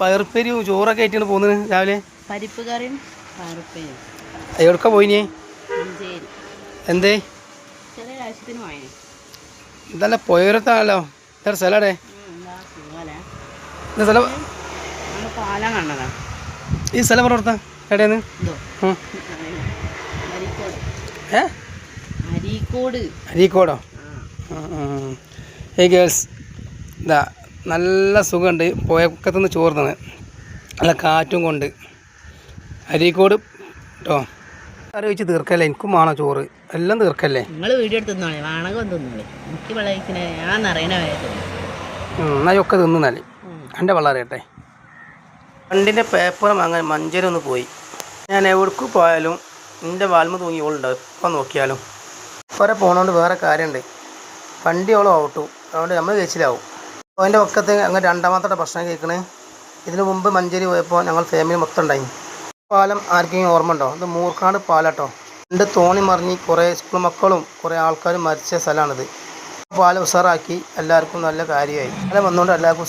പയറുപ്പേരിയും ചോറൊക്കെ ആയിട്ടാണ് പോകുന്നത് രാവിലെ. പരിപ്പ് കറിയും പയറുപ്പേരിയും. എവിടക്ക പോയിനി? എന്തേ? ഇതല്ല പുയരത്താണല്ലോ. ഇത്ര സ്ഥലടെ സ്ഥലം ഈ സ്ഥലം പറഞ്ഞ എവിടെയാണ്? അരീക്കോടോ? ഏയ് ഗേൾസ്, ഇതാ നല്ല സുഖമുണ്ട്. പുഴക്കത്തുനിന്ന് ചോർന്നാണ്, നല്ല കാറ്റും കൊണ്ട്. അരീക്കോട് കേട്ടോ. കറി വെച്ച് തീർക്കല്ലേ? എനിക്കും വേണോ ചോറ്? എല്ലാം തീർക്കല്ലേ? നിങ്ങൾ വീഡിയോ എടുത്ത് തിന്നോളെ, വാണകം തിന്നോളെ. എനിക്ക് വെള്ളയിക്കണേ ഞാൻ അറിയണ വരെ എന്നാൽ ഒക്കെ തിന്നാല് എൻ്റെ വെള്ളം അറിയട്ടെ. വണ്ടിൻ്റെ പേപ്പർ വാങ്ങാൻ മഞ്ചേരി ഒന്ന് പോയി. ഞാൻ എവിടേക്ക് പോയാലും എൻ്റെ വാൽമ തൂങ്ങിയോളുണ്ടാവും. എപ്പം നോക്കിയാലും കുറെ പോകണോണ്ട് വേറെ കാര്യമുണ്ട്. വണ്ടിയോളം ഓട്ടും, അതുകൊണ്ട് നമ്മൾ കഴിച്ചിലാവും. അതിൻ്റെ പക്കത്ത് അങ്ങനെ രണ്ടാമത്തെ പ്രശ്നം കേൾക്കണേ. ഇതിനു മുമ്പ് മഞ്ചേരി പോയപ്പോൾ ഞങ്ങൾ ഫാമിലി മൊത്തം ഉണ്ടായി. പാലം ആർക്കെങ്കിലും ഓർമ്മ ഉണ്ടോ? ഇത് മൂർക്കാട് പാലാട്ടോ. രണ്ട് തോണി മറിഞ്ഞ് കുറേ സ്കൂൾ മക്കളും കുറേ ആൾക്കാരും മരിച്ച സ്ഥലമാണിത്. പാലം ഉസാറാക്കി എല്ലാവർക്കും നല്ല കാര്യമായി. പാലം വന്നുകൊണ്ട് എല്ലാവർക്കും